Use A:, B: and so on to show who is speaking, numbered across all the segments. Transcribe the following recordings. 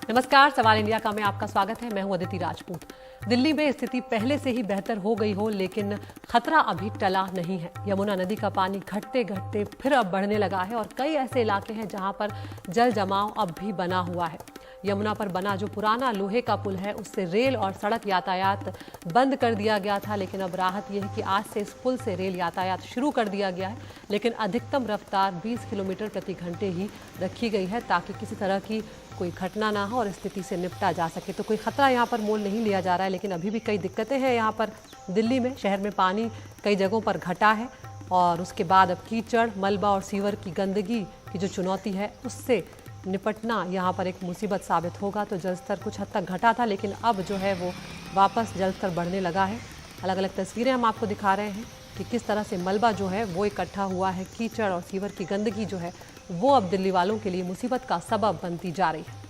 A: नमस्कार, सवाल इंडिया का में आपका स्वागत है। मैं हूं अदिति राजपूत। दिल्ली में स्थिति पहले से ही बेहतर हो गई हो, लेकिन खतरा अभी टला नहीं है। यमुना नदी का पानी घटते घटते फिर अब बढ़ने लगा है और कई ऐसे इलाके हैं जहां पर जल जमाव अब भी बना हुआ है। यमुना पर बना जो पुराना लोहे का पुल है, उससे रेल और सड़क यातायात बंद कर दिया गया था, लेकिन अब राहत यह है कि आज से इस पुल से रेल यातायात शुरू कर दिया गया है, लेकिन अधिकतम रफ्तार 20 किलोमीटर प्रति घंटे ही रखी गई है ताकि किसी तरह की कोई घटना ना हो और स्थिति से निपटा जा सके। तो कोई खतरा यहाँ पर मोल नहीं लिया जा रहा है, लेकिन अभी भी कई दिक्कतें हैं यहाँ पर दिल्ली में। शहर में पानी कई जगहों पर घटा है और उसके बाद अब कीचड़, मलबा और सीवर की गंदगी की जो चुनौती है, उससे निपटना यहाँ पर एक मुसीबत साबित होगा। तो जलस्तर कुछ हद तक घटा था, लेकिन अब जो है वो वापस जलस्तर बढ़ने लगा है। अलग अलग तस्वीरें हम आपको दिखा रहे हैं कि किस तरह से मलबा जो है वो इकट्ठा हुआ है। कीचड़ और सीवर की गंदगी जो है वो अब दिल्ली वालों के लिए मुसीबत का सबब बनती जा रही है।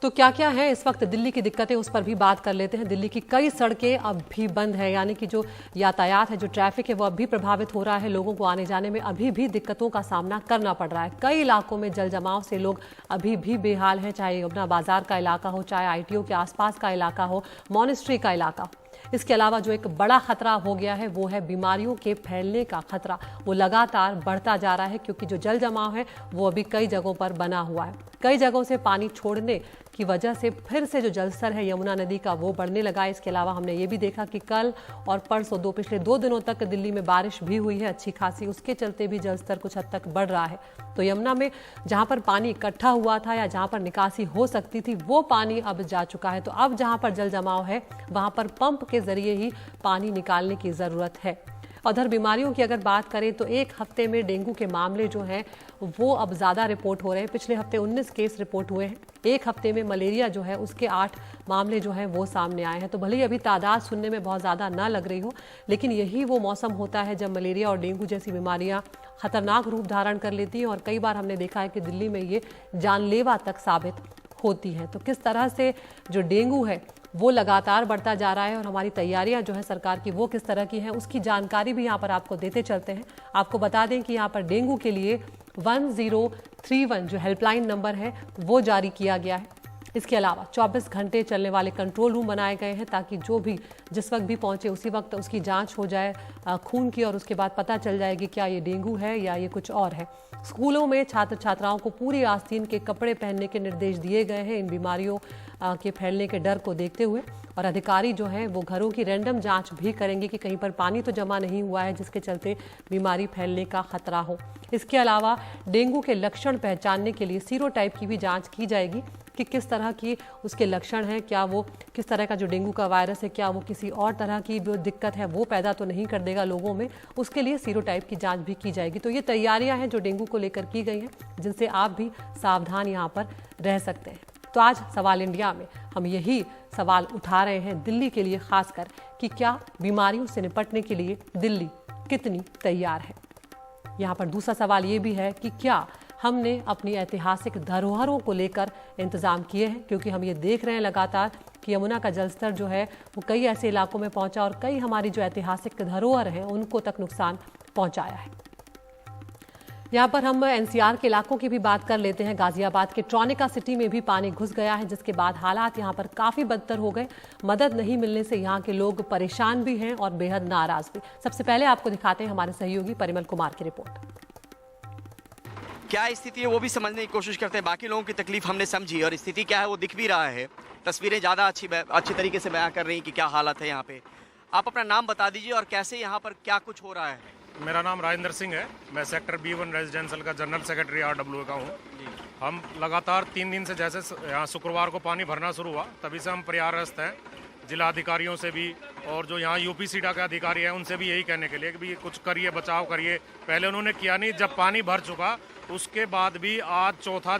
A: तो क्या क्या है इस वक्त दिल्ली की दिक्कतें, उस पर भी बात कर लेते हैं। दिल्ली की कई सड़कें अब भी बंद है, यानी कि जो यातायात है, जो ट्रैफिक है, वो अब भी प्रभावित हो रहा है। लोगों को आने जाने में अभी भी दिक्कतों का सामना करना पड़ रहा है। कई इलाकों में जल जमाव से लोग अभी भी बेहाल हैं, चाहे यमुना बाजार का इलाका हो, चाहे आईटीओ के आसपास का इलाका हो, मॉनेस्ट्री का इलाका हो। इसके अलावा जो एक बड़ा खतरा हो गया है वो है बीमारियों के फैलने का खतरा। वो लगातार बढ़ता जा रहा है क्योंकि जो जल जमाव है वो अभी कई जगहों पर बना हुआ है। कई जगहों से पानी छोड़ने की वजह से फिर से जो जलस्तर है यमुना नदी का वो बढ़ने लगा है। इसके अलावा हमने ये भी देखा कि कल और परसों पिछले 2 दिनों तक दिल्ली में बारिश भी हुई है अच्छी खासी, उसके चलते भी जलस्तर कुछ हद तक बढ़ रहा है। तो यमुना में जहां पर पानी इकट्ठा हुआ था या जहां पर निकासी हो सकती थी, वो पानी अब जा चुका है। तो अब जहां पर जल जमाव है वहां पर पंप के जरिए ही पानी निकालने की जरूरत है। उधर बीमारियों की अगर बात करें तो एक हफ्ते में डेंगू के मामले जो हैं वो अब ज़्यादा रिपोर्ट हो रहे हैं। पिछले हफ्ते 19 केस रिपोर्ट हुए हैं। एक हफ्ते में मलेरिया जो है उसके 8 मामले जो हैं वो सामने आए हैं। तो भले ही अभी तादाद सुनने में बहुत ज़्यादा ना लग रही हो, लेकिन यही वो मौसम होता है जब मलेरिया और डेंगू जैसी बीमारियां खतरनाक रूप धारण कर लेती हैं और कई बार हमने देखा है कि दिल्ली में ये जानलेवा तक साबित होती है। तो किस तरह से जो डेंगू है वो लगातार बढ़ता जा रहा है और हमारी तैयारियां जो है सरकार की वो किस तरह की हैं, उसकी जानकारी भी यहाँ पर आपको देते चलते हैं। आपको बता दें कि यहाँ पर डेंगू के लिए 1031 जो हेल्पलाइन नंबर है वो जारी किया गया है। इसके अलावा 24 घंटे चलने वाले कंट्रोल रूम बनाए गए हैं ताकि जो भी जिस वक्त भी पहुंचे उसी वक्त उसकी जांच हो जाए खून की और उसके बाद पता चल जाएगी क्या ये डेंगू है या ये कुछ और है। स्कूलों में छात्र छात्राओं को पूरी आस्तीन के कपड़े पहनने के निर्देश दिए गए हैं इन बीमारियों के फैलने के डर को देखते हुए। और अधिकारी जो हैं वो घरों की रैंडम जांच भी करेंगे कि कहीं पर पानी तो जमा नहीं हुआ है जिसके चलते बीमारी फैलने का खतरा हो। इसके अलावा डेंगू के लक्षण पहचानने के लिए सीरोटाइप की भी जांच की जाएगी कि किस तरह की उसके लक्षण हैं, क्या वो किस तरह का जो डेंगू का वायरस है, क्या वो किसी और तरह की जो दिक्कत है वो पैदा तो नहीं कर देगा लोगों में। उसके लिए सीरोटाइप की जांच भी की जाएगी। तो ये तैयारियां हैं जो डेंगू को लेकर की गई हैं, जिनसे आप भी सावधान यहाँ पर रह सकते हैं। तो आज सवाल इंडिया में हम यही सवाल उठा रहे हैं दिल्ली के लिए खासकर कि क्या बीमारियों से निपटने के लिए दिल्ली कितनी तैयार है। यहाँ पर दूसरा सवाल ये भी है कि क्या हमने अपनी ऐतिहासिक धरोहरों को लेकर इंतजाम किए हैं, क्योंकि हम ये देख रहे हैं लगातार कि यमुना का जलस्तर जो है वो कई ऐसे इलाकों में पहुंचा और कई हमारी जो ऐतिहासिक धरोहर हैं उनको तक नुकसान पहुंचाया है। यहाँ पर हम एनसीआर के इलाकों की भी बात कर लेते हैं। गाजियाबाद के ट्रॉनिका सिटी में भी पानी घुस गया है, जिसके बाद हालात यहाँ पर काफी बदतर हो गए। मदद नहीं मिलने से यहाँ के लोग परेशान भी हैं और बेहद नाराज भी। सबसे पहले आपको दिखाते हैं हमारे सहयोगी परिमल कुमार की रिपोर्ट।
B: क्या स्थिति है वो भी समझने की कोशिश करते हैं। बाकी लोगों की तकलीफ हमने समझी और स्थिति क्या है वो दिख भी रहा है। तस्वीरें ज़्यादा अच्छी तरीके से बयां कर रही हैं कि क्या हालत है यहाँ पे। आप अपना नाम बता दीजिए और कैसे यहाँ पर क्या कुछ हो रहा है।
C: मेरा नाम राजेंद्र सिंह है। मैं सेक्टर B1 रेजिडेंशियल का जनरल सेक्रेटरी RWA का हूँ। हम लगातार 3 दिन से जैसे यहाँ शुक्रवार को पानी भरना शुरू हुआ तभी से हम प्रयासरत हैं जिला अधिकारियों से भी और जो यहाँ यूपीसीडा के अधिकारी हैं उनसे भी यही कहने के लिए कि भी कुछ करिए, बचाव करिए। पहले उन्होंने किया नहीं, जब पानी भर चुका उसके बाद भी आज चौथा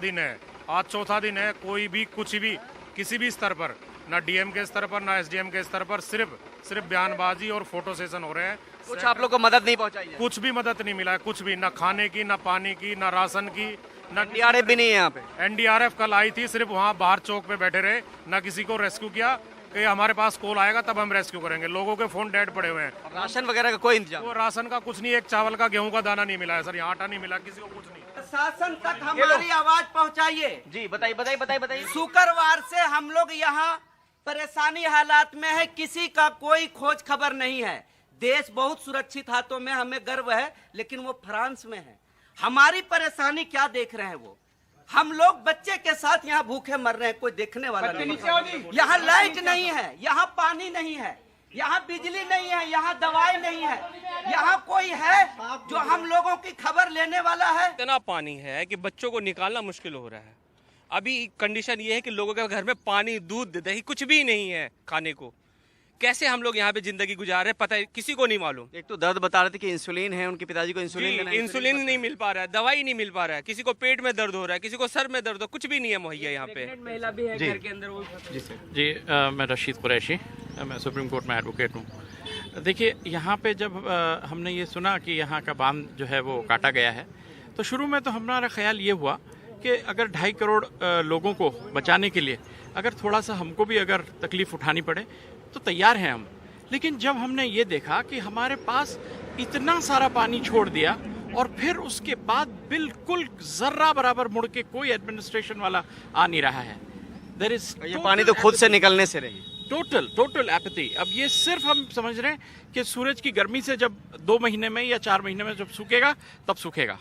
C: दिन है। कोई भी कुछ भी किसी भी स्तर पर, ना DM के स्तर पर ना SDM के स्तर पर सिर्फ बयानबाजी और फोटो सेशन हो रहे हैं।
B: कुछ आप लोग को मदद नहीं पहुंचाई है?
C: कुछ भी मदद नहीं मिला है, कुछ भी, ना खाने की, ना पानी की, ना राशन की, ना
B: NDRF भी नहीं है यहाँ पे।
C: NDRF कल आई थी, सिर्फ वहाँ बाहर चौक पे बैठे रहे, ना किसी को रेस्क्यू किया कि हमारे पास कॉल आएगा तब हम रेस्क्यू करेंगे। लोगों के फोन डेड पड़े हुए हैं।
B: राशन वगैरह का कोई इंतजाम?
C: वो राशन का कुछ नहीं, एक चावल का गेहूं का दाना नहीं मिला है सर। यहाँ आटा नहीं मिला, किसी को कुछ नहीं।
D: प्रशासन तक हमारी आवाज पहुंचाइए।
B: जी बताइए बताइए बताइए बताइए।
D: शुक्रवार से हम लोग यहाँ परेशानी हालात में है, किसी का कोई खोज खबर नहीं है। देश बहुत सुरक्षित हाथों में, हमें गर्व है, लेकिन वो फ्रांस में है। हमारी परेशानी क्या देख रहे हैं वो? हम लोग बच्चे के साथ यहाँ भूखे मर रहे हैं, कोई देखने वाला नहीं। यहाँ लाइट नहीं है, यहाँ पानी नहीं है, यहाँ बिजली नहीं है, यहाँ दवाई नहीं है, यहाँ कोई है जो हम लोगों की खबर लेने वाला है?
E: इतना पानी है कि बच्चों को निकालना मुश्किल हो रहा है। अभी कंडीशन ये है कि लोगों के घर में पानी, दूध, दही कुछ भी नहीं है खाने को। कैसे हम लोग यहाँ पे जिंदगी गुजार रहे हैं पता है किसी को नहीं मालूम।
B: एक तो दर्द बता रहे थे कि इंसुलिन है, उनके पिताजी को इंसुलिन लेना है,
E: इंसुलिन नहीं मिल पा रहा है, दवाई नहीं मिल पा रहा है, किसी को पेट में दर्द हो रहा है, किसी को सर में दर्द हो, कुछ भी नहीं है मुहैया यहाँ पे।
D: महिला भी है घर के अंदर वो।
F: जी मैं रशीद कुरैशी, मैं सुप्रीम कोर्ट में एडवोकेट हूँ। देखिए यहाँ पे जब हमने ये सुना कि यहाँ का बांध जो है वो काटा गया है, तो शुरू में तो हमारा ख्याल ये हुआ कि अगर 2.5 करोड़ लोगों को बचाने के लिए अगर थोड़ा सा हमको भी अगर तकलीफ उठानी पड़े तो तैयार हैं हम। लेकिन जब हमने ये देखा कि हमारे पास इतना सारा पानी छोड़ दिया और फिर उसके बाद बिल्कुल जर्रा बराबर मुड़ के कोई एडमिनिस्ट्रेशन वाला आ नहीं रहा है, देयर इज
B: ये पानी तो खुद से निकलने से रही।
F: Total apathy. अब ये सिर्फ हम समझ रहे हैं कि सूरज की गर्मी से जब 2 महीने में या 4 महीने में जब सूखेगा तब सूखेगा,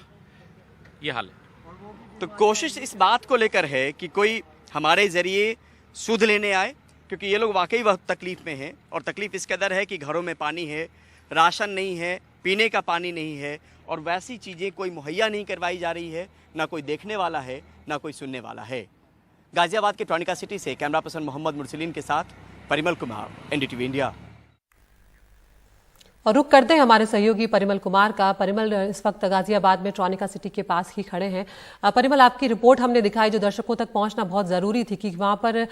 F: ये हाल है।
B: तो कोशिश इस बात को लेकर है कि कोई हमारे जरिए सुध लेने आए, क्योंकि ये लोग वाकई बहुत तकलीफ में हैं। और तकलीफ इस कदर है कि घरों में पानी है, राशन नहीं है, पीने का पानी नहीं है, और वैसी चीज़ें कोई मुहैया नहीं करवाई जा रही है, ना कोई देखने वाला है, ना कोई सुनने वाला है। गाजियाबाद के ट्रॉनिका सिटी से कैमरा पर्सन मोहम्मद मुरसलीन के साथ परिमल कुमार, एनडीटीवी इंडिया।
A: और रुक करते हैं हमारे सहयोगी परिमल कुमार का। परिमल इस वक्त गाजियाबाद में ट्रॉनिका सिटी के पास ही खड़े हैं। परिमल, आपकी रिपोर्ट हमने दिखाई जो दर्शकों तक पहुंचना बहुत ज़रूरी थी कि वहां पर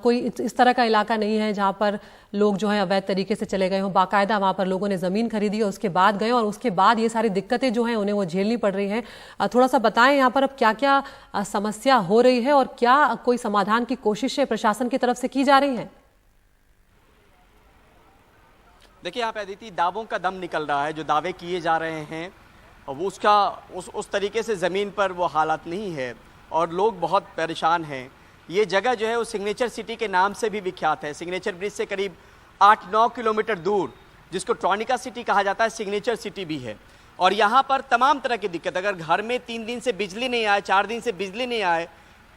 A: कोई इस तरह का इलाका नहीं है जहां पर लोग जो है अवैध तरीके से चले गए हों। बाकायदा वहां पर लोगों ने ज़मीन खरीदी और उसके बाद गए, और उसके बाद ये सारी दिक्कतें जो हैं उन्हें वो झेलनी पड़ रही हैं। थोड़ा सा बताएं यहाँ पर अब क्या क्या समस्या हो रही है और क्या कोई समाधान की कोशिशें प्रशासन की तरफ से की जा रही हैं?
B: देखिए यहाँ पे अदिति, दावों का दम निकल रहा है। जो दावे किए जा रहे हैं वो उस तरीके से ज़मीन पर वो हालात नहीं है और लोग बहुत परेशान हैं। ये जगह जो है वो सिग्नेचर सिटी के नाम से भी विख्यात है। सिग्नेचर ब्रिज से करीब 8-9 किलोमीटर दूर, जिसको ट्रॉनिका सिटी कहा जाता है, सिग्नेचर सिटी भी है। और यहाँ पर तमाम तरह की दिक्कत, अगर घर में 3 दिन से बिजली नहीं आए, 4 दिन से बिजली नहीं आए,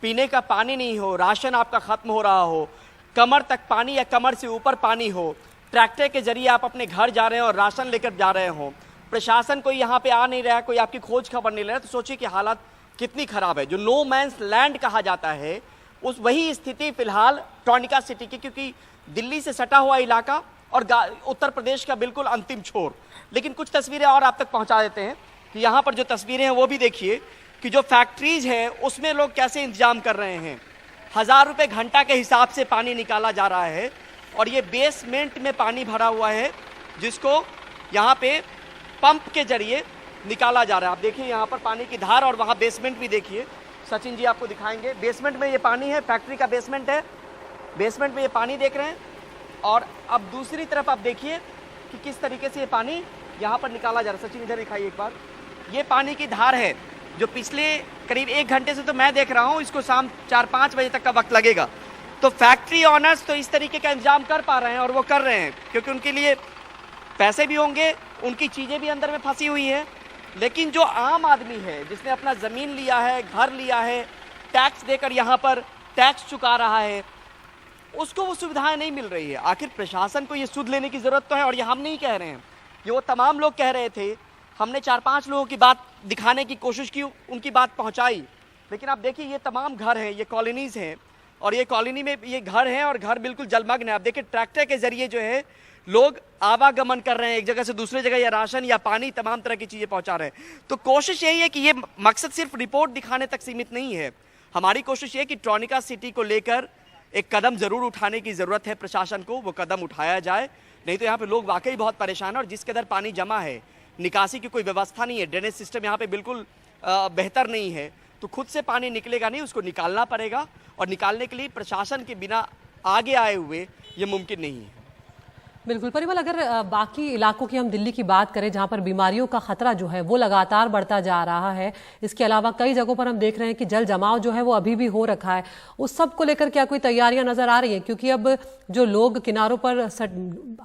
B: पीने का पानी नहीं हो, राशन आपका ख़त्म हो रहा हो, कमर तक पानी या कमर से ऊपर पानी हो, ट्रैक्टर के जरिए आप अपने घर जा रहे हैं और राशन लेकर जा रहे हो, प्रशासन कोई यहाँ पे आ नहीं रहा है, कोई आपकी खोज खबर नहीं ले रहा है, तो सोचिए कि हालात कितनी ख़राब है। जो नो मैंस लैंड कहा जाता है, उस वही स्थिति फिलहाल ट्रॉनिका सिटी की, क्योंकि दिल्ली से सटा हुआ इलाका और उत्तर प्रदेश का बिल्कुल अंतिम छोर। लेकिन कुछ तस्वीरें और आप तक पहुँचा देते हैं कि यहाँ पर जो तस्वीरें हैं वो भी देखिए कि जो फैक्ट्रीज हैं उसमें लोग कैसे इंतजाम कर रहे हैं। 1000 रुपये घंटा के हिसाब से पानी निकाला जा रहा है और ये बेसमेंट में पानी भरा हुआ है, जिसको यहाँ पे पंप के जरिए निकाला जा रहा है। आप देखिए यहाँ पर पानी की धार, और वहाँ बेसमेंट भी देखिए, सचिन जी आपको दिखाएंगे। बेसमेंट में ये पानी है, फैक्ट्री का बेसमेंट है, बेसमेंट में ये पानी देख रहे हैं। और अब दूसरी तरफ आप देखिए कि किस तरीके से ये पानी यहाँ पर निकाला जा रहा है। सचिन इधर दिखाइए एक बार। ये पानी की धार है जो पिछले करीब 1 घंटे से तो मैं देख रहा हूँ, इसको शाम 4-5 बजे तक का वक्त लगेगा। तो फैक्ट्री ऑनर्स तो इस तरीके का इंतजाम कर पा रहे हैं, और वो कर रहे हैं क्योंकि उनके लिए पैसे भी होंगे, उनकी चीज़ें भी अंदर में फंसी हुई हैं। लेकिन जो आम आदमी है, जिसने अपना ज़मीन लिया है, घर लिया है, टैक्स देकर यहाँ पर टैक्स चुका रहा है, उसको वो सुविधाएं नहीं मिल रही है। आखिर प्रशासन को ये सुध लेने की ज़रूरत तो है, और ये हम नहीं कह रहे हैं, ये वो तमाम लोग कह रहे थे। हमने 4-5 लोगों की बात दिखाने की कोशिश की, उनकी बात पहुँचाई, लेकिन आप देखिए ये तमाम घर हैं, ये कॉलोनीज़ हैं, और ये कॉलोनी में ये घर हैं और घर बिल्कुल जलमग्न है। आप देखिए ट्रैक्टर के जरिए जो है लोग आवागमन कर रहे हैं एक जगह से दूसरी जगह, या राशन या पानी, तमाम तरह की चीज़ें पहुंचा रहे हैं। तो कोशिश यही है कि ये मकसद सिर्फ रिपोर्ट दिखाने तक सीमित नहीं है। हमारी कोशिश ये कि ट्रॉनिका सिटी को लेकर एक कदम ज़रूर उठाने की ज़रूरत है प्रशासन को, वो कदम उठाया जाए, नहीं तो यहाँ पर लोग वाकई बहुत परेशान हैं। और जिस कदर पानी जमा है, निकासी की कोई व्यवस्था नहीं है, ड्रेनेज सिस्टम यहाँ पर बिल्कुल बेहतर नहीं है, तो खुद से पानी निकलेगा नहीं, उसको निकालना पड़ेगा, और निकालने के लिए प्रशासन के बिना आगे आए हुए ये मुमकिन नहीं है।
A: बिल्कुल परिमल, अगर बाकी इलाकों की हम दिल्ली की बात करें जहां पर बीमारियों का खतरा जो है वो लगातार बढ़ता जा रहा है, इसके अलावा कई जगहों पर हम देख रहे हैं कि जल जमाव जो है वो अभी भी हो रखा है, उस सब को लेकर क्या कोई तैयारियां नजर आ रही हैं? क्योंकि अब जो लोग किनारों पर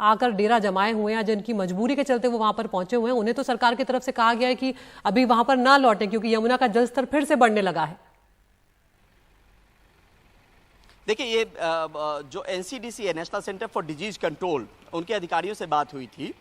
A: आकर डेरा जमाए हुए हैं, जिनकी मजबूरी के चलते वो वहां पर पहुंचे हुए हैं, उन्हें तो सरकार की तरफ से कहा गया है कि अभी वहां पर ना लौटे क्योंकि यमुना का जलस्तर फिर से बढ़ने लगा है।
B: देखिए, ये जो एनसीडीसी है, national centre for disease control, उनके अधिकारियों से बात हुई थी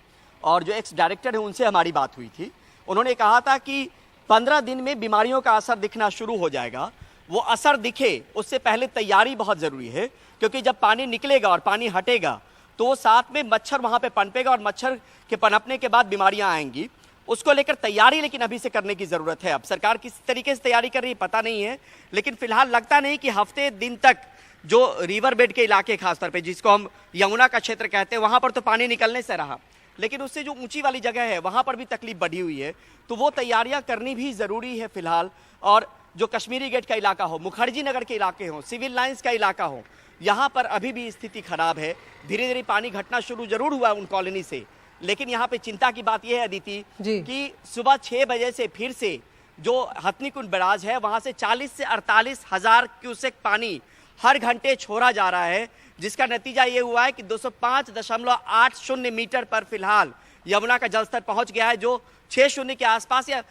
B: और जो एक्स डायरेक्टर है उनसे हमारी बात हुई थी। उन्होंने कहा था कि 15 दिन में बीमारियों का असर दिखना शुरू हो जाएगा। वो असर दिखे उससे पहले तैयारी बहुत ज़रूरी है, क्योंकि जब पानी निकलेगा और पानी हटेगा तो साथ में मच्छर वहाँ पे पनपेगा और मच्छर के पनपने के बाद बीमारियाँ आएंगी। उसको लेकर तैयारी लेकिन अभी से करने की ज़रूरत है। अब सरकार किस तरीके से तैयारी कर रही है पता नहीं है, लेकिन फिलहाल लगता नहीं कि हफ्ते दिन तक जो रिवर बेड के इलाके खासतौर पे जिसको हम यमुना का क्षेत्र कहते हैं, वहां पर तो पानी निकलने से रहा, लेकिन उससे जो ऊंची वाली जगह है वहां पर भी तकलीफ बढ़ी हुई है। तो वो तैयारियां करनी भी जरूरी है फिलहाल। और जो कश्मीरी गेट का इलाका हो, मुखर्जी नगर के इलाके हो, सिविल लाइंस का इलाका हो, यहाँ पर अभी भी स्थिति खराब है। धीरे धीरे पानी घटना शुरू जरूर हुआ उन कॉलोनी से, लेकिन यहाँ पे चिंता की बात यह है अदिति कि सुबह 6 बजे से फिर से जो हथनीकुंड बैराज है वहां से 40 से 48 हजार क्यूसेक पानी हर घंटे छोड़ा जा रहा है, जिसका नतीजा ये हुआ है कि 205.80 मीटर पर फिलहाल यमुना का जलस्तर पहुंच गया है, जो 60 के आसपास या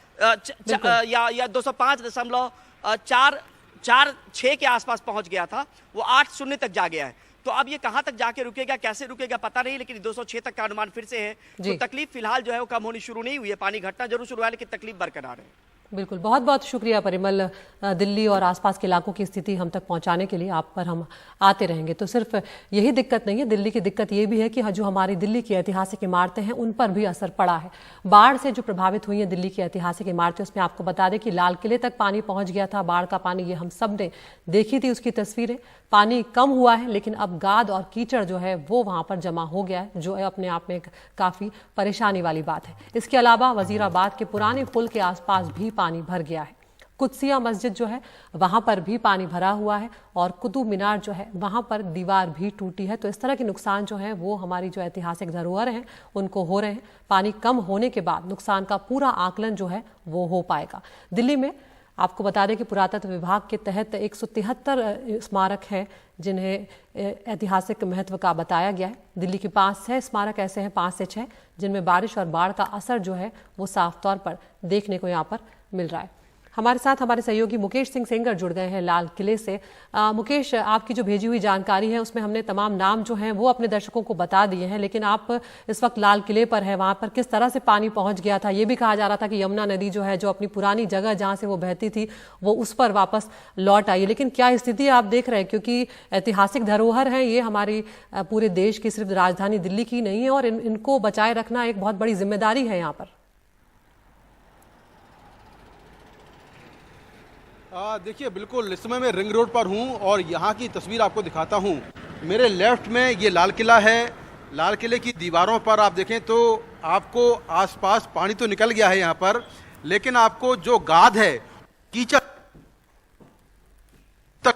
B: 205.446 के आसपास पहुंच गया था, वो 80 तक जा गया है। तो अब ये कहां तक जाके रुकेगा, कैसे रुकेगा पता नहीं, लेकिन 206 तक का अनुमान फिर से है। तो तकलीफ फिलहाल जो है वो कम होनी शुरू नहीं हुई है, पानी घटना जरूर शुरू हुआ है लेकिन तकलीफ बरकरार है।
A: बिल्कुल, बहुत बहुत शुक्रिया परिमल, दिल्ली और आसपास के इलाकों की स्थिति हम तक पहुंचाने के लिए। आप पर हम आते रहेंगे। तो सिर्फ यही दिक्कत नहीं है, दिल्ली की दिक्कत ये भी है कि जो हमारी दिल्ली की ऐतिहासिक इमारतें हैं उन पर भी असर पड़ा है। बाढ़ से जो प्रभावित हुई हैं दिल्ली की ऐतिहासिक इमारतें, उसमें आपको बता दें कि लाल किले तक पानी पहुंच गया था। बाढ़ का पानी, ये हम सब ने देखी थी उसकी तस्वीरें। पानी कम हुआ है लेकिन अब गाद और कीचड़ जो है वो वहां पर जमा हो गया है, जो है अपने आप में एक काफी परेशानी वाली बात है। इसके अलावा वजीराबाद के पुराने पुल के आसपास भी पानी भर गया है। कुत्सिया मस्जिद जो है वहां पर भी पानी भरा हुआ है और कुतुब मीनार जो है वहां पर दीवार भी टूटी है। तो इस तरह के नुकसान जो है वो हमारी जो ऐतिहासिक धरोहर हैं उनको हो रहे हैं। पानी कम होने के बाद नुकसान का पूरा आकलन जो है वो हो पाएगा। दिल्ली में आपको बता दें कि पुरातत्व विभाग के तहत 173 स्मारक हैं जिन्हें ऐतिहासिक महत्व का बताया गया है। दिल्ली के 5-6 स्मारक ऐसे हैं, 5 से 6, जिनमें बारिश और बाढ़ का असर जो है वो साफ तौर पर देखने को यहाँ पर मिल रहा है। हमारे साथ हमारे सहयोगी मुकेश सिंह सेंगर जुड़ गए हैं लाल किले से। मुकेश, आपकी जो भेजी हुई जानकारी है उसमें हमने तमाम नाम जो हैं वो अपने दर्शकों को बता दिए हैं, लेकिन आप इस वक्त लाल किले पर है, वहां पर किस तरह से पानी पहुंच गया था? ये भी कहा जा रहा था कि यमुना नदी जो है, जो अपनी पुरानी जगह जहां से वो बहती थी, वो उस पर वापस लौट आई, लेकिन क्या स्थिति आप देख रहे हैं? क्योंकि ऐतिहासिक धरोहर है ये हमारी पूरे देश की, सिर्फ राजधानी दिल्ली की नहीं है, और इनको बचाए रखना एक बहुत बड़ी जिम्मेदारी है यहाँ पर।
G: देखिए, बिल्कुल इस समय मैं रिंग रोड पर हूं और यहां की तस्वीर आपको दिखाता हूं। मेरे लेफ्ट में ये लाल किला है। लाल किले की दीवारों पर आप देखें तो आपको आसपास पानी तो निकल गया है यहां पर, लेकिन आपको जो गाद है, कीचड़ तक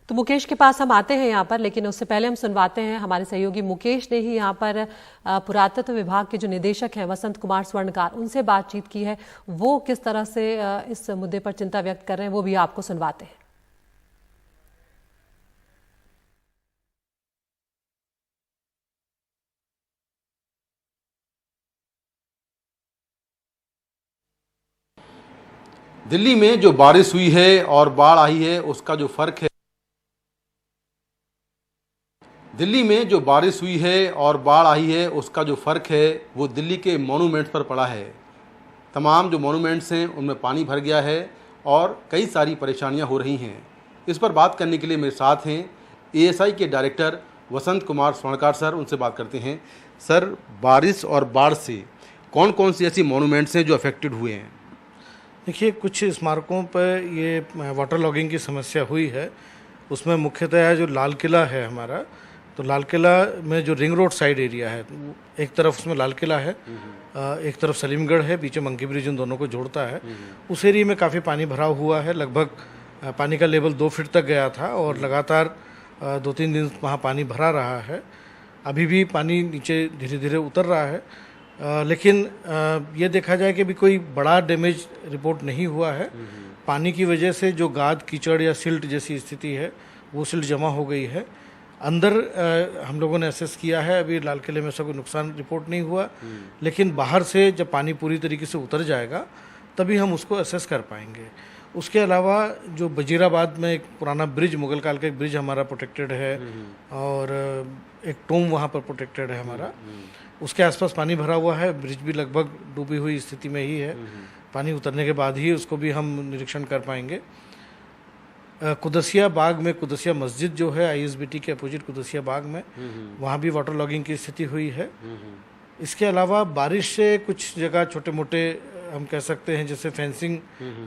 A: तो मुकेश के पास हम आते हैं यहाँ पर, लेकिन उससे पहले हम सुनवाते हैं हमारे सहयोगी मुकेश ने ही यहाँ पर पुरातत्व विभाग के जो निदेशक हैं वसंत कुमार स्वर्णकार, उनसे बातचीत की है। वो किस तरह से इस मुद्दे पर चिंता व्यक्त कर रहे हैं वो भी आपको सुनवाते हैं।
G: दिल्ली में जो बारिश हुई है और बाढ़ आई है उसका जो फर्क है, दिल्ली में जो बारिश हुई है और बाढ़ आई है उसका जो फ़र्क है वो दिल्ली के मॉन्यूमेंट्स पर पड़ा है। तमाम जो मॉन्यूमेंट्स हैं उनमें पानी भर गया है और कई सारी परेशानियां हो रही हैं। इस पर बात करने के लिए मेरे साथ हैं एएसआई के डायरेक्टर वसंत कुमार स्वर्णकार सर, उनसे बात करते हैं। सर, बारिश और बाढ़ से कौन कौन सी ऐसी मॉन्यूमेंट्स हैं जो अफेक्टेड हुए हैं?
H: देखिए, कुछ स्मारकों पर ये वाटर लॉगिंग की समस्या हुई है। उसमें मुख्यतः जो लाल किला है हमारा, तो लाल किला में जो रिंग रोड साइड एरिया है, एक तरफ उसमें लाल किला है, एक तरफ सलीमगढ़ है, बीच में मंकी ब्रिज, उन दोनों को जोड़ता है। उस एरिया में काफ़ी पानी भरा हुआ है, लगभग पानी का लेवल 2 फीट तक गया था और लगातार 2-3 दिन वहाँ पानी भरा रहा है। अभी भी पानी नीचे धीरे धीरे उतर रहा है, लेकिन ये देखा जाए कि अभी कोई बड़ा डैमेज रिपोर्ट नहीं हुआ है। पानी की वजह से जो गाद कीचड़ या सिल्ट जैसी स्थिति है वो सिल्ट जमा हो गई है। अंदर हम लोगों ने असेस किया है, अभी लाल किले में ऐसा कोई नुकसान रिपोर्ट नहीं हुआ, लेकिन बाहर से जब पानी पूरी तरीके से उतर जाएगा तभी हम उसको असेस कर पाएंगे। उसके अलावा जो वजीराबाद में एक पुराना ब्रिज, मुगल काल का एक ब्रिज हमारा प्रोटेक्टेड है और एक टोम वहाँ पर प्रोटेक्टेड है हमारा, उसके आसपास पानी भरा हुआ है। ब्रिज भी लगभग डूबी हुई स्थिति में ही है, पानी उतरने के बाद ही उसको भी हम निरीक्षण कर पाएंगे। कुदसिया बाग में, कुदसिया मस्जिद जो है ISBT के अपोजिट कुदसिया बाग में, वहाँ भी वाटर लॉगिंग की स्थिति हुई है। इसके अलावा बारिश से कुछ जगह छोटे मोटे हम कह सकते हैं जैसे फेंसिंग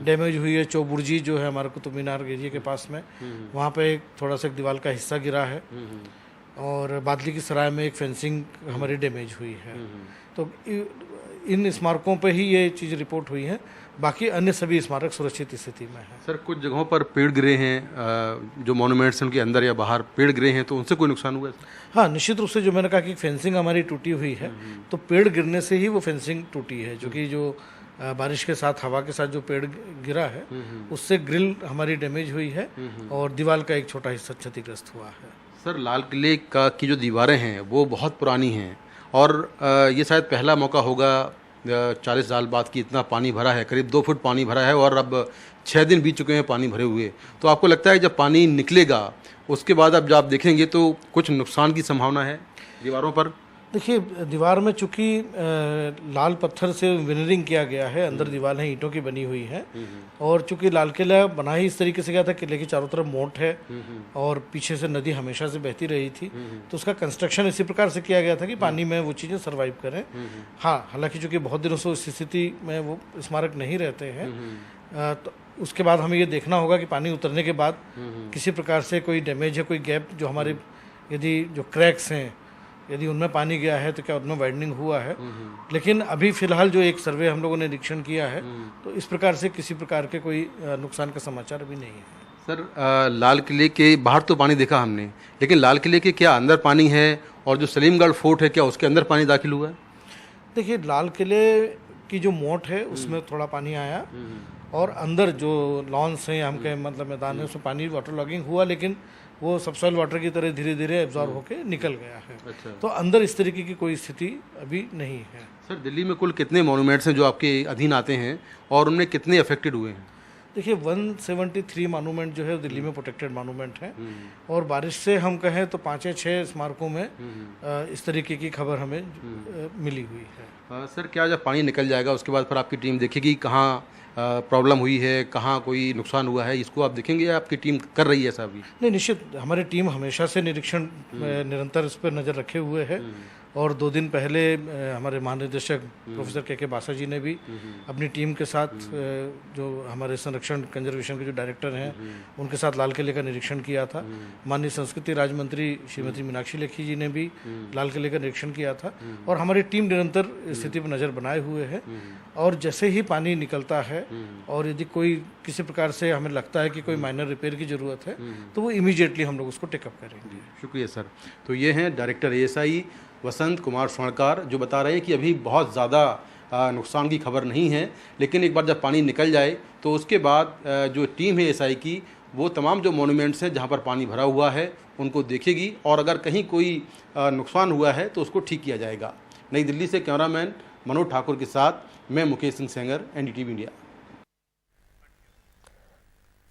H: डैमेज हुई है। चौबुर्जी जो है हमारा कुतुब मीनार एरिया के पास में, वहाँ पे एक थोड़ा सा दीवार का हिस्सा गिरा है और बादली की सराय में एक फेंसिंग हमारी डैमेज हुई है। तो इन स्मारकों पे ही ये चीज़ रिपोर्ट हुई है, बाकी अन्य सभी स्मारक सुरक्षित स्थिति में है।
G: सर, कुछ जगहों पर पेड़ गिरे हैं, जो मॉन्यूमेंट्स हैं उनके अंदर या बाहर पेड़ गिरे हैं, तो उनसे कोई नुकसान हुआ है?
H: हाँ, निश्चित रूप से जो मैंने कहा कि फेंसिंग हमारी टूटी हुई है, तो पेड़ गिरने से ही वो फेंसिंग टूटी है, जो कि जो बारिश के साथ, हवा के साथ जो पेड़ गिरा है उससे ग्रिल हमारी डैमेज हुई है और दीवार का एक छोटा हिस्सा क्षतिग्रस्त हुआ है।
G: सर, लाल किले की जो दीवारें हैं वो बहुत पुरानी हैं और ये शायद पहला मौका होगा 40 साल बाद कि इतना पानी भरा है, करीब 2 फुट पानी भरा है और अब 6 दिन बीत चुके हैं पानी भरे हुए। तो आपको लगता है जब पानी निकलेगा उसके बाद अब जब आप देखेंगे तो कुछ नुकसान की संभावना है दीवारों पर?
H: देखिए, दीवार में चूंकि लाल पत्थर से विनरिंग किया गया है, अंदर दीवारें ईंटों की बनी हुई है और चूंकि लाल किला बना ही इस तरीके से गया था, किले के चारों तरफ मोट है और पीछे से नदी हमेशा से बहती रही थी, तो उसका कंस्ट्रक्शन इसी प्रकार से किया गया था कि पानी में वो चीज़ें सर्वाइव करें। हाँ, हालांकि चूंकि बहुत दिनों से उस स्थिति में वो स्मारक नहीं रहते हैं, तो उसके बाद हमें ये देखना होगा कि पानी उतरने के बाद किसी प्रकार से कोई डैमेज है, कोई गैप जो हमारे, यदि जो क्रैक्स हैं यदि उनमें पानी गया है तो क्या उनमें वाइडनिंग हुआ है। लेकिन अभी फिलहाल जो एक सर्वे हम लोगों ने निरीक्षण किया है तो इस प्रकार से किसी प्रकार के कोई नुकसान का समाचार अभी नहीं है।
G: सर, लाल किले के बाहर तो पानी देखा हमने, लेकिन लाल किले के क्या अंदर पानी है और जो सलीमगढ़ फोर्ट है क्या उसके अंदर पानी दाखिल हुआ है?
H: देखिए, लाल किले की जो मोट है उसमें थोड़ा पानी आया और अंदर जो लॉन्स हैं, हम कहें मतलब मैदान है, उसमें पानी वाटर लॉगिंग हुआ, लेकिन वो सबसॉइल वाटर की तरह धीरे धीरे एब्जॉर्ब होकर निकल गया है। अच्छा। तो अंदर इस तरीके की कोई स्थिति अभी नहीं है।
G: सर, दिल्ली में कुल कितने मॉन्यूमेंट्स हैं जो आपके अधीन आते हैं और उनमें कितने अफेक्टेड हुए हैं?
H: देखिए, 173 मॉन्यूमेंट जो है दिल्ली में प्रोटेक्टेड मॉन्यूमेंट है और बारिश से हम कहें तो 5 या 6 स्मारकों में इस तरीके की खबर हमें मिली हुई है।
G: सर, क्या जब पानी निकल जाएगा उसके बाद फिर आपकी टीम देखेगी कहाँ प्रॉब्लम हुई है, कहाँ कोई नुकसान हुआ है, इसको आप देखेंगे या आपकी टीम कर रही है ऐसा अभी?
H: नहीं, निश्चित हमारी टीम हमेशा से निरीक्षण निरंतर इस पर नज़र रखे हुए है और 2 दिन पहले हमारे महानिदेशक प्रोफेसर के बासा जी ने भी अपनी टीम के साथ, जो हमारे संरक्षण कंजर्वेशन के जो डायरेक्टर हैं उनके साथ लाल किले का निरीक्षण किया था। माननीय संस्कृति राज्य मंत्री श्रीमती मीनाक्षी लेखी जी ने भी लाल किले का निरीक्षण किया था और हमारी टीम निरंतर स्थिति पर नज़र बनाए हुए है और जैसे ही पानी निकलता है और यदि कोई किसी प्रकार से हमें लगता है कि कोई माइनर रिपेयर की ज़रूरत है तो वो इमीडिएटली हम लोग उसको टेकअप करेंगे।
G: शुक्रिया सर। तो ये हैं डायरेक्टर ASI वसंत कुमार स्वर्णकार, जो बता रहे हैं कि अभी बहुत ज़्यादा नुकसान की खबर नहीं है, लेकिन एक बार जब पानी निकल जाए तो उसके बाद जो टीम है ASI की वो तमाम जो मॉन्यूमेंट्स हैं जहाँ पर पानी भरा हुआ है उनको देखेगी और अगर कहीं कोई नुकसान हुआ है तो उसको ठीक किया जाएगा। नई दिल्ली से कैमरामैन मनोज ठाकुर के साथ मैं मुकेश सिंह सेंगर, NDTV इंडिया।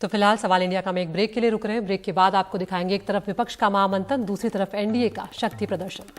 A: तो फिलहाल सवाल इंडिया का हम एक ब्रेक के लिए रुक रहे हैं। ब्रेक के बाद आपको दिखाएंगे एक तरफ विपक्ष का महामंथन, दूसरी तरफ NDA का शक्ति प्रदर्शन।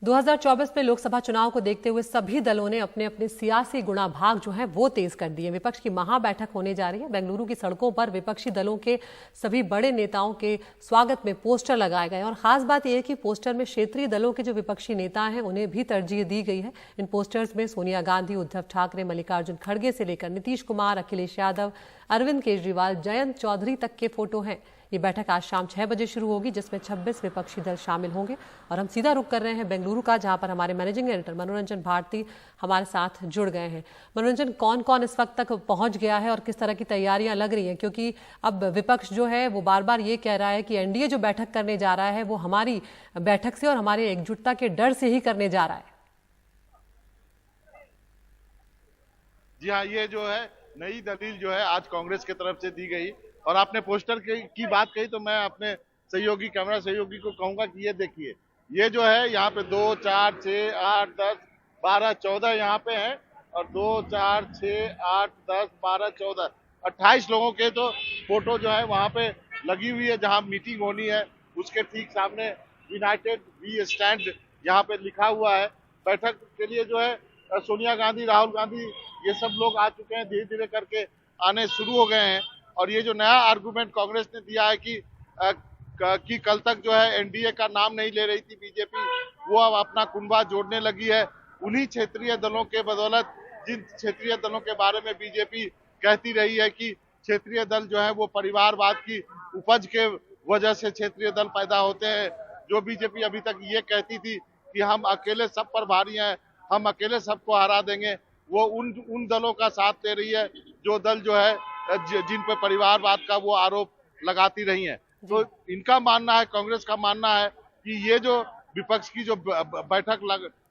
A: 2024 में लोकसभा चुनाव को देखते हुए सभी दलों ने अपने अपने सियासी गुणाभाग जो है वो तेज कर दिए। विपक्ष की महाबैठक होने जा रही है। बेंगलुरु की सड़कों पर विपक्षी दलों के सभी बड़े नेताओं के स्वागत में पोस्टर लगाए गए और खास बात यह है कि पोस्टर में क्षेत्रीय दलों के जो विपक्षी नेता हैं उन्हें भी तरजीह दी गई है। इन पोस्टर्स में सोनिया गांधी, उद्धव ठाकरे, मल्लिकार्जुन खड़गे से लेकर नीतीश कुमार, अखिलेश यादव, अरविंद केजरीवाल, जयंत चौधरी तक के फोटो हैं। ये बैठक आज शाम 6 बजे शुरू होगी, जिसमें 26 विपक्षी दल शामिल होंगे। और हम सीधा रुख कर रहे हैं बेंगलुरु का, जहां पर हमारे मैनेजिंग एडिटर मनोरंजन भारती हमारे साथ जुड़ गए हैं। मनोरंजन, कौन कौन इस वक्त तक पहुंच गया है और किस तरह की तैयारियां लग रही हैं? क्योंकि अब विपक्ष जो है वो बार बार ये कह रहा है कि एनडीए जो बैठक करने जा रहा है वो हमारी बैठक से और हमारी एकजुटता के डर से ही करने जा रहा है।
I: जी हाँ, ये जो है नई दलील जो है आज कांग्रेस की तरफ से दी गई। और आपने पोस्टर की बात कही तो मैं अपने सहयोगी, कैमरा सहयोगी को कहूंगा कि ये देखिए, ये जो है यहाँ पे 2, 4, 6, 8, 10, 12, 14 यहाँ पे हैं और 2, 4, 6, 8, 10, 12, 14, 28 लोगों के तो फोटो जो है वहाँ पे लगी हुई है। जहाँ मीटिंग होनी है उसके ठीक सामने यूनाइटेड वी स्टैंड यहाँ पे लिखा हुआ है। बैठक के लिए जो है सोनिया गांधी, राहुल गांधी, ये सब लोग आ चुके हैं, धीरे धीरे करके आने शुरू हो गए हैं। और ये जो नया आर्गुमेंट कांग्रेस ने दिया है कि कल तक जो है एनडीए का नाम नहीं ले रही थी बीजेपी, वो अब अपना कुनबा जोड़ने लगी है। उन्हीं क्षेत्रीय दलों के बदौलत, जिन क्षेत्रीय दलों के बारे में बीजेपी कहती रही है कि क्षेत्रीय दल जो है वो परिवारवाद की उपज के वजह से क्षेत्रीय दल पैदा होते हैं। जो बीजेपी अभी तक ये कहती थी कि हम अकेले सब पर भारी हैं, हम अकेले सबको हरा देंगे, वो उन दलों का साथ दे रही है जो दल जो है जिन पे परिवारवाद का वो आरोप लगाती रही हैं। तो इनका मानना है, कांग्रेस का मानना है कि ये जो विपक्ष की जो बैठक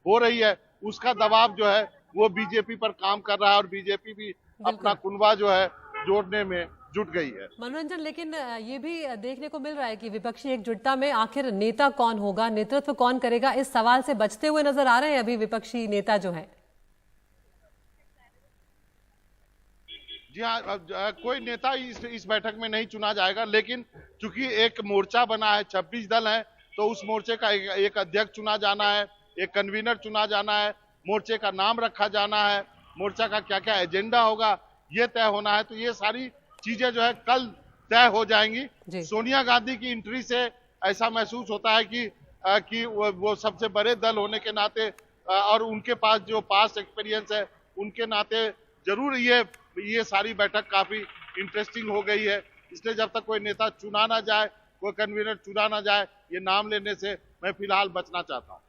I: हो रही है उसका दबाव जो है वो बीजेपी पर काम कर रहा है और बीजेपी भी अपना कुनबा जो है जोड़ने में जुट गई है।
A: मनोरंजन, लेकिन ये भी देखने को मिल रहा है कि विपक्षी एकजुटता में आखिर नेता कौन होगा, नेतृत्व कौन करेगा, इस सवाल से बचते हुए नजर आ रहे हैं अभी विपक्षी नेता जो है।
I: जी हाँ, कोई नेता इस बैठक में नहीं चुना जाएगा, लेकिन चूंकि एक मोर्चा बना है, 26 दल हैं, तो उस मोर्चे का एक अध्यक्ष चुना जाना है, एक कन्वीनर चुना जाना है, मोर्चे का नाम रखा जाना है, मोर्चा का क्या क्या एजेंडा होगा ये तय होना है। तो ये सारी चीजें जो है कल तय हो जाएंगी। सोनिया गांधी की एंट्री से ऐसा महसूस होता है कि वो सबसे बड़े दल होने के नाते और उनके पास जो पास्ट एक्सपीरियंस है उनके नाते जरूर ये सारी बैठक काफी इंटरेस्टिंग हो गई है। इसलिए जब तक कोई नेता चुना ना जाए, कोई कन्वीनर चुना ना जाए, ये नाम लेने से मैं फिलहाल बचना चाहता हूँ।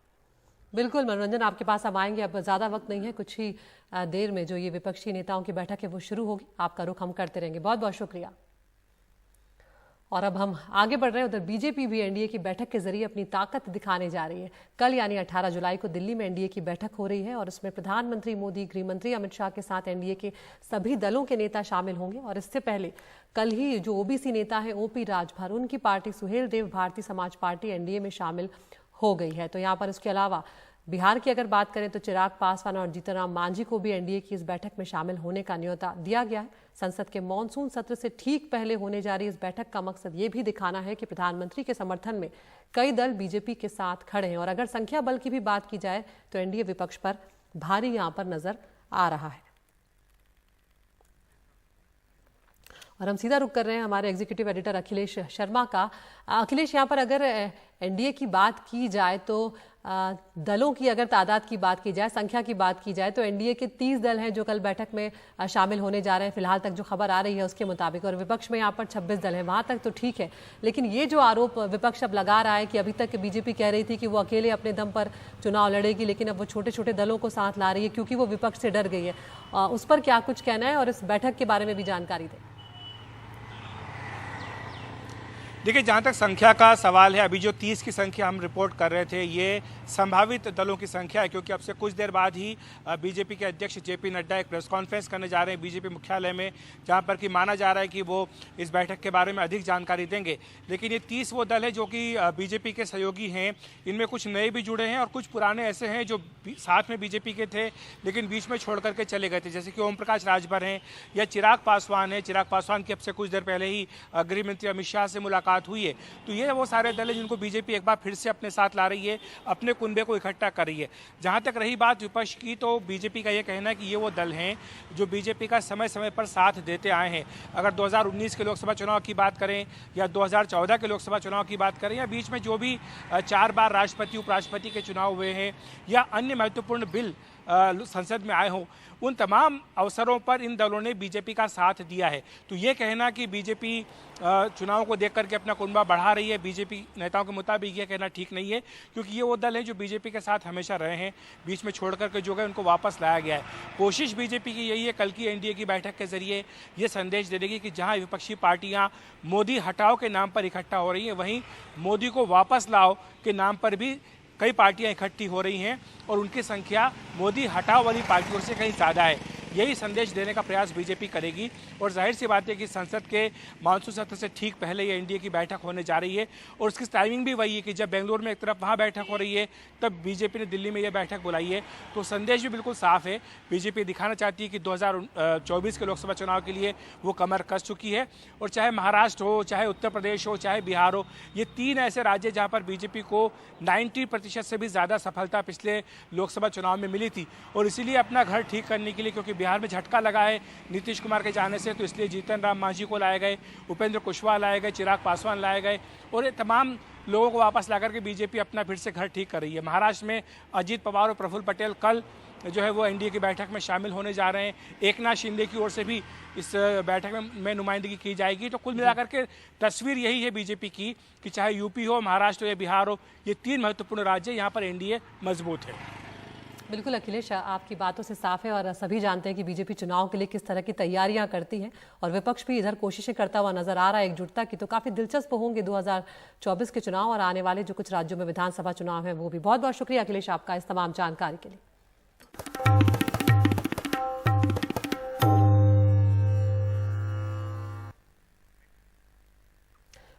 A: बिल्कुल मनोरंजन, आपके पास हम आएंगे, अब ज्यादा वक्त नहीं है, कुछ ही देर में जो ये विपक्षी नेताओं की बैठक है वो शुरू होगी। आपका रुख हम करते रहेंगे। बहुत बहुत शुक्रिया। और अब हम आगे बढ़ रहे हैं। उधर बीजेपी भी एनडीए की बैठक के जरिए अपनी ताकत दिखाने जा रही है। कल यानी 18 जुलाई को दिल्ली में एनडीए की बैठक हो रही है और इसमें प्रधानमंत्री मोदी, गृह मंत्री अमित शाह के साथ एनडीए के सभी दलों के नेता शामिल होंगे। और इससे पहले कल ही जो ओबीसी नेता है ओपी राजभर, उनकी party Suhel Dev Bharatiya Samaj party NDA में शामिल हो गई है। तो यहाँ पर इसके अलावा बिहार की अगर बात करें तो चिराग पासवान और जीतनराम मांझी को भी एनडीए की इस बैठक में शामिल होने का न्योता दिया गया है। संसद के मॉनसून सत्र से ठीक पहले होने जा रही इस बैठक का मकसद ये भी दिखाना है कि प्रधानमंत्री के समर्थन में कई दल बीजेपी के साथ खड़े हैं। और अगर संख्या बल की भी बात की जाए तो एनडीए विपक्ष पर भारी यहां पर नजर आ रहा है। और हम सीधा रुख कर रहे हैं हमारे एग्जीक्यूटिव एडिटर अखिलेश शर्मा का। अखिलेश, यहाँ पर अगर एनडीए की बात की जाए तो दलों की अगर तादाद की बात की जाए, संख्या की बात की जाए तो एनडीए के 30 दल हैं जो कल बैठक में शामिल होने जा रहे हैं, फिलहाल तक जो खबर आ रही है उसके मुताबिक। और विपक्ष में यहाँ पर 26 दल हैं, वहां तक तो ठीक है। लेकिन ये जो आरोप विपक्ष अब लगा रहा है कि अभी तक बीजेपी कह रही थी कि वो अकेले अपने दम पर चुनाव लड़ेगी, लेकिन अब वो छोटे छोटे दलों को साथ ला रही है क्योंकि वो विपक्ष से डर गई है, उस पर क्या कुछ कहना है और इस बैठक के बारे में भी जानकारी दें।
J: देखिए, जहाँ तक संख्या का सवाल है, अभी जो 30 की संख्या हम रिपोर्ट कर रहे थे ये संभावित दलों की संख्या है, क्योंकि अब से कुछ देर बाद ही बीजेपी के अध्यक्ष जेपी नड्डा एक प्रेस कॉन्फ्रेंस करने जा रहे हैं बीजेपी मुख्यालय में, जहाँ पर कि माना जा रहा है कि वो इस बैठक के बारे में अधिक जानकारी देंगे। लेकिन ये 30 वो दल है जो कि बीजेपी के सहयोगी हैं, इनमें कुछ नए भी जुड़े हैं और कुछ पुराने ऐसे हैं जो साथ में बीजेपी के थे लेकिन बीच में छोड़ करके चले गए थे, जैसे कि ओम प्रकाश राजभर हैं या चिराग पासवान है। चिराग पासवान की अब से कुछ देर पहले ही गृह मंत्री अमित शाह से मुलाकात मुलाकात हुई है। तो ये वो सारे दल हैं जिनको बीजेपी एक बार फिर से अपने साथ ला रही है, अपने कुनबे को इकट्ठा कर रही है। जहाँ तक रही बात विपक्ष की, तो बीजेपी का ये कहना है कि ये वो दल हैं जो बीजेपी का समय समय पर साथ देते आए हैं। अगर 2019 के लोकसभा चुनाव की बात करें या 2014 के लोकसभा चुनाव की बात करें या बीच में जो भी 4 बार राष्ट्रपति उपराष्ट्रपति के चुनाव हुए हैं या अन्य महत्वपूर्ण बिल संसद में आए हों, उन तमाम अवसरों पर इन दलों ने बीजेपी का साथ दिया है। तो ये कहना कि बीजेपी चुनाव को देख करके अपना कुनबा बढ़ा रही है, बीजेपी नेताओं के मुताबिक ये कहना ठीक नहीं है, क्योंकि ये वो दल हैं जो बीजेपी के साथ हमेशा रहे हैं, बीच में छोड़ करके जो गए उनको वापस लाया गया है। कोशिश बीजेपी की यही है कल की एनडीए की बैठक के जरिए ये संदेश दे देगी कि जहाँ विपक्षी पार्टियाँ मोदी हटाओ के नाम पर इकट्ठा हो रही हैं, वहीं मोदी को वापस लाओ के नाम पर भी कई पार्टियां इकट्ठी हो रही हैं और उनकी संख्या मोदी हटाओ वाली पार्टियों से कहीं ज़्यादा है। यही संदेश देने का प्रयास बीजेपी करेगी और जाहिर सी बात है कि संसद के मानसून सत्र से ठीक पहले ये एनडीए की बैठक होने जा रही है और उसकी टाइमिंग भी वही है कि जब बेंगलुरु में एक तरफ वहाँ बैठक हो रही है, तब बीजेपी ने दिल्ली में ये बैठक बुलाई है। तो संदेश भी बिल्कुल साफ है, बीजेपी दिखाना चाहती है कि 2024 के लोकसभा चुनाव के लिए वो कमर कस चुकी है। और चाहे महाराष्ट्र हो, चाहे उत्तर प्रदेश हो, चाहे बिहार हो, ये 3 ऐसे राज्य जहाँ पर बीजेपी को 90% से भी ज़्यादा सफलता पिछले लोकसभा चुनाव में मिली थी और इसीलिए अपना घर ठीक करने के लिए, क्योंकि बिहार में झटका लगा है नीतीश कुमार के जाने से, तो इसलिए जीतन राम मांझी को लाए गए, उपेंद्र कुशवाहा लाए गए, चिराग पासवान लाए गए और ये तमाम लोगों को वापस ला करके बीजेपी अपना फिर से घर ठीक कर रही है। महाराष्ट्र में अजीत पवार और प्रफुल्ल पटेल कल जो है वो एनडीए की बैठक में शामिल होने जा रहे हैं। एकनाथ शिंदे की ओर से भी इस बैठक में नुमाइंदगी की जाएगी। तो कुल मिलाकर के तस्वीर यही है बीजेपी की कि चाहे यूपी हो, महाराष्ट्र हो या बिहार हो, ये 3 महत्वपूर्ण राज्य यहाँ पर एनडीए मजबूत है।
A: बिल्कुल अखिलेश, आपकी बातों से साफ है और सभी जानते हैं कि बीजेपी चुनाव के लिए किस तरह की तैयारियां करती है और विपक्ष भी इधर कोशिशें करता हुआ नजर आ रहा है एकजुटता की। तो काफी दिलचस्प होंगे 2024 के चुनाव और आने वाले जो कुछ राज्यों में विधानसभा चुनाव है वो भी। बहुत बहुत शुक्रिया अखिलेश आपका इस तमाम जानकारी के लिए।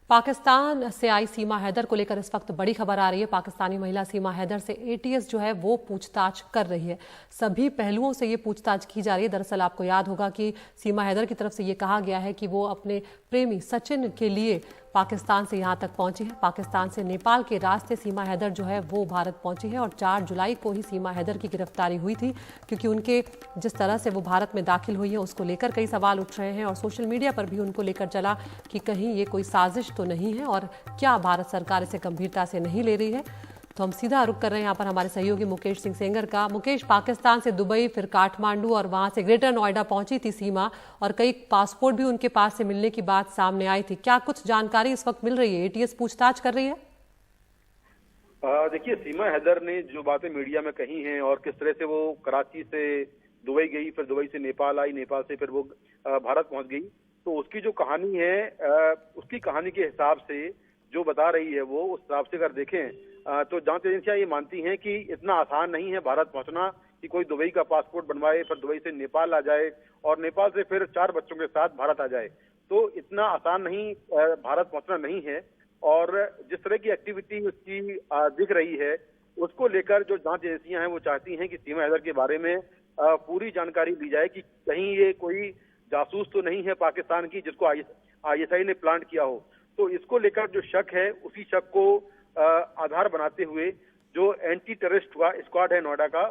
A: पाकिस्तान से आई सीमा हैदर को लेकर इस वक्त बड़ी खबर आ रही है। पाकिस्तानी महिला सीमा हैदर से एटीएस जो है वो पूछताछ कर रही है, सभी पहलुओं से ये पूछताछ की जा रही है। दरअसल आपको याद होगा कि सीमा हैदर की तरफ से ये कहा गया है कि वो अपने प्रेमी सचिन के लिए पाकिस्तान से यहाँ तक पहुंची है। पाकिस्तान से नेपाल के रास्ते सीमा हैदर जो है वो भारत पहुंची है और 4 जुलाई को ही सीमा हैदर की गिरफ्तारी हुई थी, क्योंकि उनके जिस तरह से वो भारत में दाखिल हुई है उसको लेकर कई सवाल उठ रहे हैं और सोशल मीडिया पर भी उनको लेकर चला कि कहीं ये कोई साजिश तो नहीं है और क्या भारत सरकार इसे गंभीरता से नहीं ले रही है। तो हम सीधा रुख कर रहे हैं यहाँ पर हमारे सहयोगी मुकेश सिंह सेंगर का। मुकेश, पाकिस्तान से दुबई, फिर काठमांडू और वहां से ग्रेटर नोएडा पहुंची थी सीमा और कई पासपोर्ट भी उनके पास से मिलने की बात सामने आई थी। क्या कुछ जानकारी इस वक्त मिल रही है? एटीएस पूछताछ कर रही है?
K: देखिए, सीमा हैदर ने जो बातें मीडिया में कही हैं और किस तरह से वो कराची से दुबई गई, फिर दुबई से नेपाल आई, नेपाल से फिर वो भारत पहुंच गई, तो उसकी जो कहानी है उसकी कहानी के हिसाब से जो बता रही है वो उस हिसाब से अगर देखें तो जांच एजेंसियां ये मानती हैं कि इतना आसान नहीं है भारत पहुंचना कि कोई दुबई का पासपोर्ट बनवाए, फिर दुबई से नेपाल आ जाए और नेपाल से फिर 4 बच्चों के साथ भारत आ जाए। तो इतना आसान नहीं भारत पहुंचना नहीं है और जिस तरह की एक्टिविटी उसकी दिख रही है उसको लेकर जो जांच एजेंसियां हैं वो चाहती हैं कि सीमा हैदर के बारे में पूरी जानकारी ली जाए कि कहीं ये कोई जासूस तो नहीं है पाकिस्तान की जिसको आईएसआई ने प्लांट किया हो। तो इसको लेकर जो शक है उसी शक को आधार बनाते हुए जो एंटी टेररिस्ट स्क्वाड है नोएडा का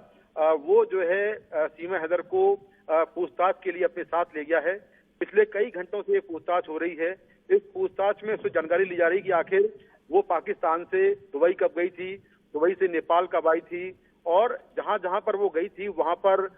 K: वो जो है सीमा हैदर को पूछताछ के लिए अपने साथ ले गया है। पिछले कई घंटों से ये पूछताछ हो रही है। इस पूछताछ में उससे जानकारी ली जा रही है कि आखिर वो पाकिस्तान से दुबई कब गई थी, दुबई से नेपाल कब आई थी और जहां जहां पर वो गई थी वहां पर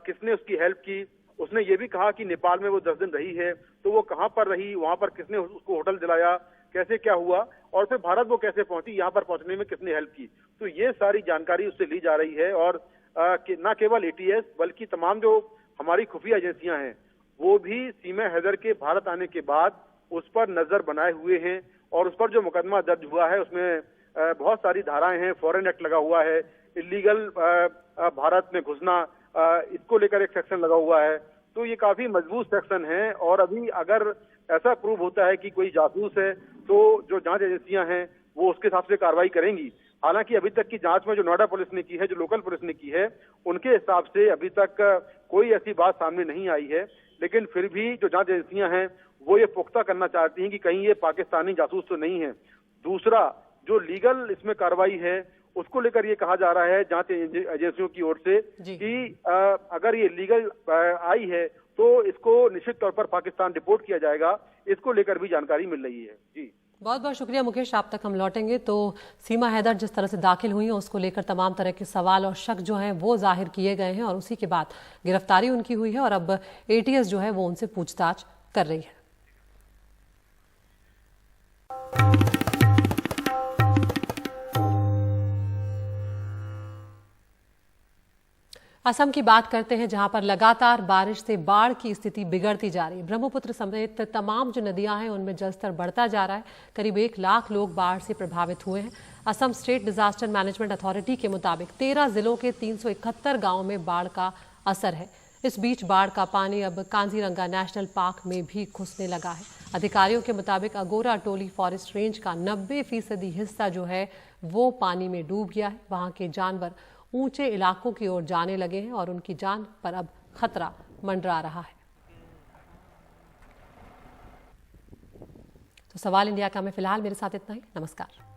K: किसने उसकी हेल्प की। उसने ये भी कहा कि नेपाल में वो 10 दिन रही है, तो वो कहां पर रही, वहां पर किसने उसको होटल दिलाया, कैसे क्या हुआ और फिर भारत वो कैसे पहुंची, यहाँ पर पहुंचने में किसने हेल्प की। तो ये सारी जानकारी उससे ली जा रही है और न केवल एटीएस बल्कि तमाम जो हमारी खुफिया एजेंसियां हैं वो भी सीमा हैदर के भारत आने के बाद उस पर नजर बनाए हुए हैं और उस पर जो मुकदमा दर्ज हुआ है उसमें बहुत सारी धाराएं हैं। फॉरेन एक्ट लगा हुआ है, इलीगल भारत में घुसना, इसको लेकर एक सेक्शन लगा हुआ है। तो ये काफी मजबूत सेक्शन है और अभी अगर ऐसा प्रूव होता है कि कोई जासूस है तो जो जांच एजेंसियां हैं वो उसके हिसाब से कार्रवाई करेंगी। हालांकि अभी तक की जांच में जो नोएडा पुलिस ने की है, जो लोकल पुलिस ने की है, उनके हिसाब से अभी तक कोई ऐसी बात सामने नहीं आई है लेकिन फिर भी जो जांच एजेंसियां हैं वो ये पुख्ता करना चाहती हैं कि कहीं ये पाकिस्तानी जासूस तो नहीं है। दूसरा, जो लीगल इसमें कार्रवाई है उसको लेकर ये कहा जा रहा है जांच एजेंसियों की ओर से कि अगर ये लीगल आई है तो इसको निश्चित तौर पर पाकिस्तान रिपोर्ट किया जाएगा। इसको लेकर भी जानकारी मिल रही है। जी,
A: बहुत बहुत शुक्रिया मुकेश, आप तक हम लौटेंगे। तो सीमा हैदर जिस तरह से दाखिल हुई हैं उसको लेकर तमाम तरह के सवाल और शक जो हैं वो जाहिर किए गए हैं और उसी के बाद गिरफ्तारी उनकी हुई है और अब एटीएस जो है वो उनसे पूछताछ कर रही है। असम की बात करते हैं जहां पर लगातार बारिश से बाढ़ की स्थिति बिगड़ती जा रही है। ब्रह्मपुत्र समेत तमाम जो नदियां हैं उनमें जलस्तर बढ़ता जा रहा है। करीब 1 लाख लोग बाढ़ से प्रभावित हुए हैं। Assam state disaster management authority के मुताबिक 13 जिलों के 371 गांवों में बाढ़ का असर है। इस बीच बाढ़ का पानी अब कांजीरंगा नेशनल पार्क में भी घुसने लगा है। अधिकारियों के मुताबिक अगोरा टोली फॉरेस्ट रेंज का 90% हिस्सा जो है वो पानी में डूब गया है। वहां के जानवर ऊंचे इलाकों की ओर जाने लगे हैं और उनकी जान पर अब खतरा मंडरा रहा है। तो सवाल इंडिया का में फिलहाल मेरे साथ इतना ही। नमस्कार।